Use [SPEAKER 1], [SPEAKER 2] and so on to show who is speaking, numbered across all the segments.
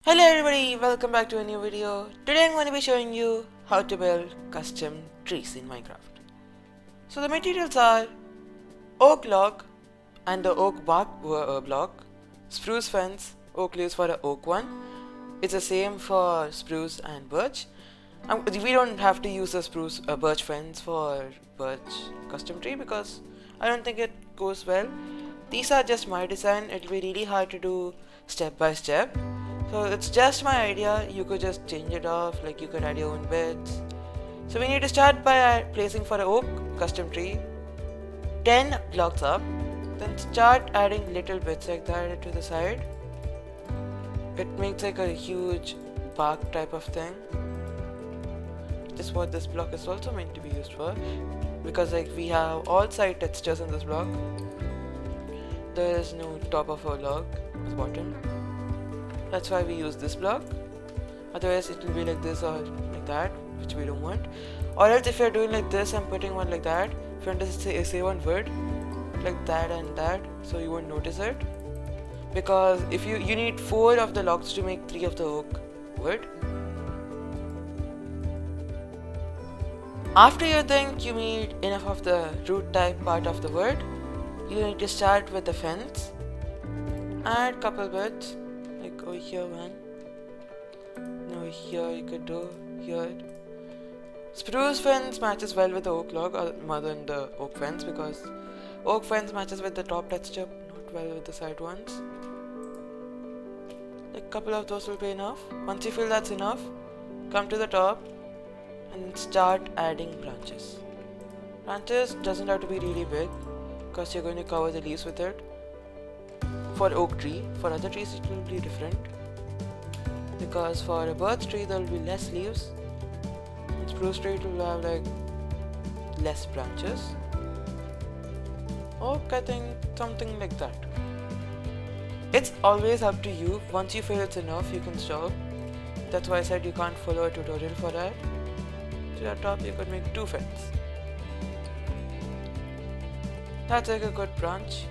[SPEAKER 1] Hello everybody, welcome back to a new video. Today I'm going to be showing you how to build custom trees in Minecraft. So the materials are oak log and the oak bark block, spruce fence, oak leaves for the oak one. It's the same for spruce and birch. We don't have to use a birch fence for birch custom tree because I don't think it goes well. These are just my design. It'll be really hard to do step by step. So it's just my idea. You could just change it off, like you could add your own bits. So we need to start by placing for an oak custom tree 10 blocks up. Then start adding little bits like that to the side. It makes like a huge bark type of thing. This is what this block is also meant to be used for, because like we have all side textures in this block. There is no top of a log at the bottom. That's why we use this block. Otherwise it will be like this or like that, which we don't want. Or else if you're doing like this and putting one like that, if you want to say one word like that and that, so you won't notice it. Because if you need 4 of the logs to make 3 of the oak wood. After you think you need enough of the root type part of the wood, you need to start with the fence. Add couple bits, like over here one. And over here you could do here. Spruce fence matches well with the oak log more than the oak fence, because oak fence matches with the top texture, not well with the side ones. Like couple of those will be enough. Once you feel that's enough, come to the top and start adding branches. Branches doesn't have to be really big, because you're going to cover the leaves with it. For oak tree, for other trees it will be different, because for a birch tree there will be less leaves, and spruce tree it will have like less branches. Oak, I think something like that. It's always up to you. Once you feel it's enough, you can stop. That's why I said you can't follow a tutorial for that. To the top you could make 2 fence. That's like a good branch.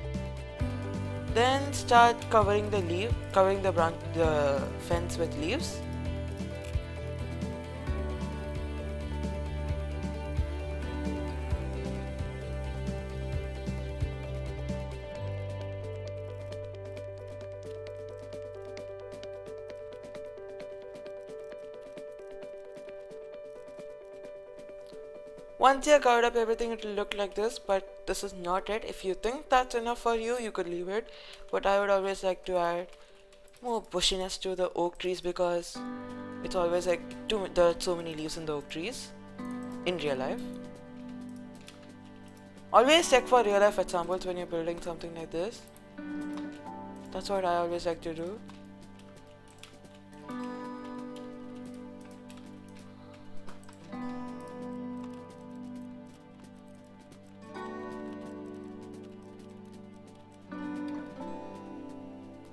[SPEAKER 1] Then start covering the fence with leaves. Once you have covered up everything, it will look like this, but this is not it. If you think that's enough for you, you could leave it. But I would always like to add more bushiness to the oak trees, because it's always like there are so many leaves in the oak trees in real life. Always check for real life examples when you're building something like this. That's what I always like to do.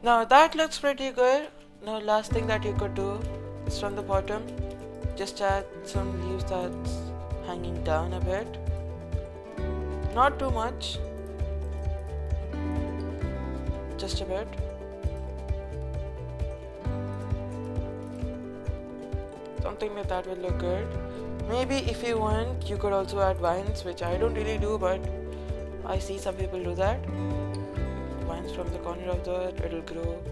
[SPEAKER 1] Now that looks pretty good. Now last thing that you could do is from the bottom, just add some leaves that's hanging down a bit. Not too much, just a bit. Something like that will look good. Maybe if you want, you could also add vines, which I don't really do, but I see some people do that. Vines from the corner of the earth, it'll grow,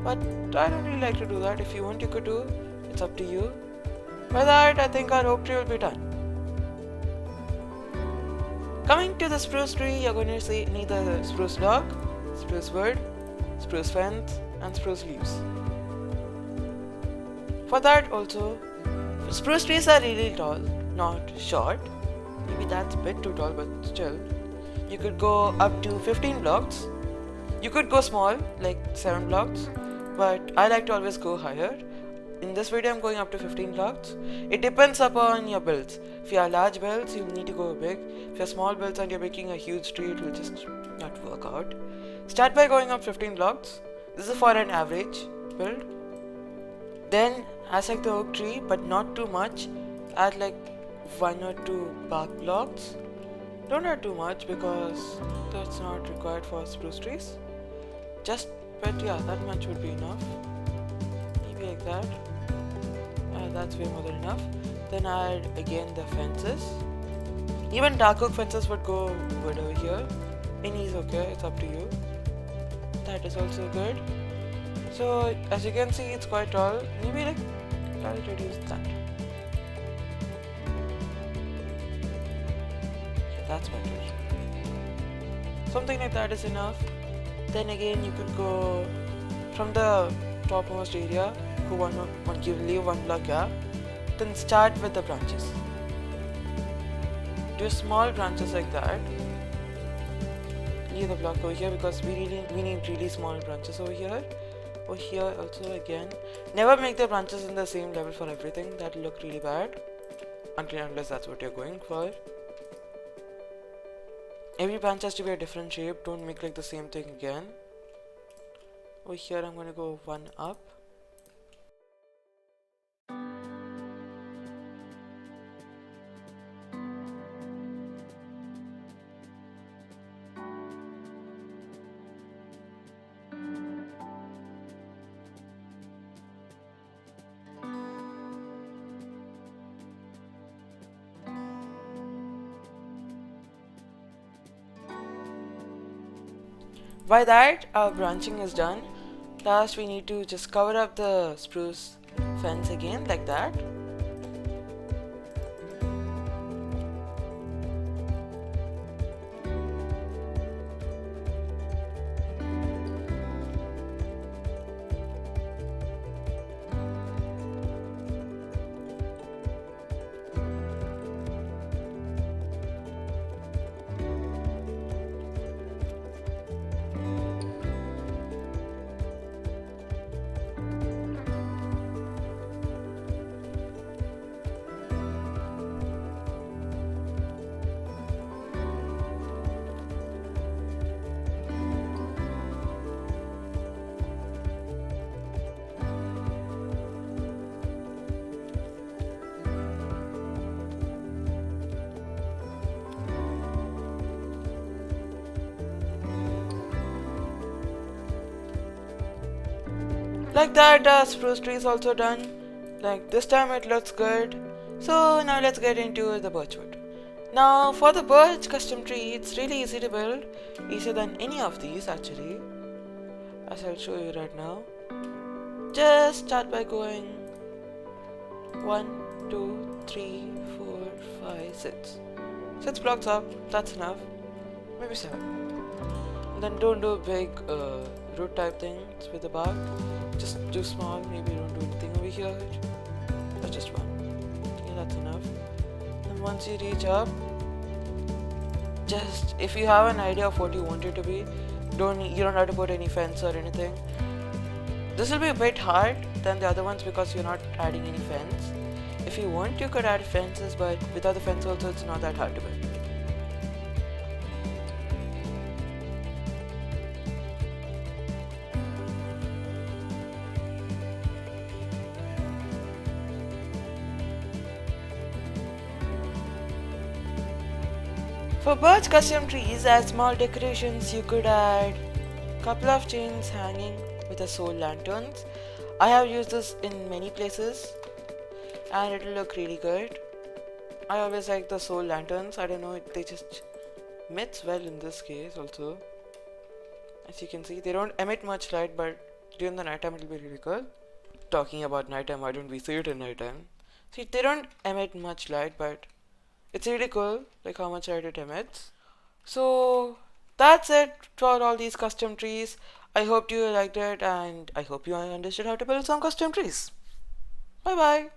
[SPEAKER 1] but I don't really like to do that. If you want, you could do. It's up to you. By that, I think our oak tree will be done. Coming to the spruce tree, you're going to need the spruce log, spruce wood, spruce fence, and spruce leaves. For that also, spruce trees are really tall, not short. Maybe that's a bit too tall, but still. You could go up to 15 blocks. You could go small, like 7 blocks, but I like to always go higher. In this video I'm going up to 15 blocks. It depends upon your builds. If you have large builds, you need to go big. If you have small builds and you're making a huge tree, it will just not work out. Start by going up 15 blocks. This is for an average build. Then, as like the oak tree, but not too much, add like 1 or 2 bark blocks. Don't add too much because that's not required for spruce trees. But yeah, that much would be enough. Maybe like that. That's way more than enough. Then add again the fences. Even dark oak fences would go good over here. Any is okay, it's up to you. That is also good. So as you can see, it's quite tall. Maybe like I'll reduce that. Yeah, that's better. Something like that is enough. Then again, you could go from the topmost area, leave one block gap. Then start with the branches. Do small branches like that. Leave the block over here because we need really small branches over here. Over here also again. Never make the branches in the same level for everything. That'll look really bad. Unless that's what you're going for. Every branch has to be a different shape. Don't make like the same thing again. Over here I'm going to go one up. By that, our branching is done. Last, we need to just cover up the spruce fence again like that. Like that, the spruce tree is also done. Like this time it looks good. So now let's get into the birch wood. Now for the birch custom tree, it's really easy to build. Easier than any of these actually. As I'll show you right now. Just start by going 1, 2, 3, 4, 5, 6. 6 blocks up, that's enough. Maybe 7. And then don't do big root type things with the bark. Just do small, maybe don't do anything over here. Or just one. Okay, that's enough. And once you reach up, just if you have an idea of what you want it to be, you don't have to put any fence or anything. This will be a bit hard than the other ones because you're not adding any fence. If you want, you could add fences, but without the fence also, it's not that hard to build. For birch custom trees, as small decorations, you could add a couple of chains hanging with the soul lanterns. I have used this in many places and it will look really good. I always like the soul lanterns. I don't know, they just mix well in this case also. As you can see, they don't emit much light, but during the night time it will be really good. Talking about night time, why don't we see it in night time? See, they don't emit much light, but it's really cool, like how much light it emits. So that's it for all these custom trees. I hope you liked it and I hope you understood how to build some custom trees. Bye bye.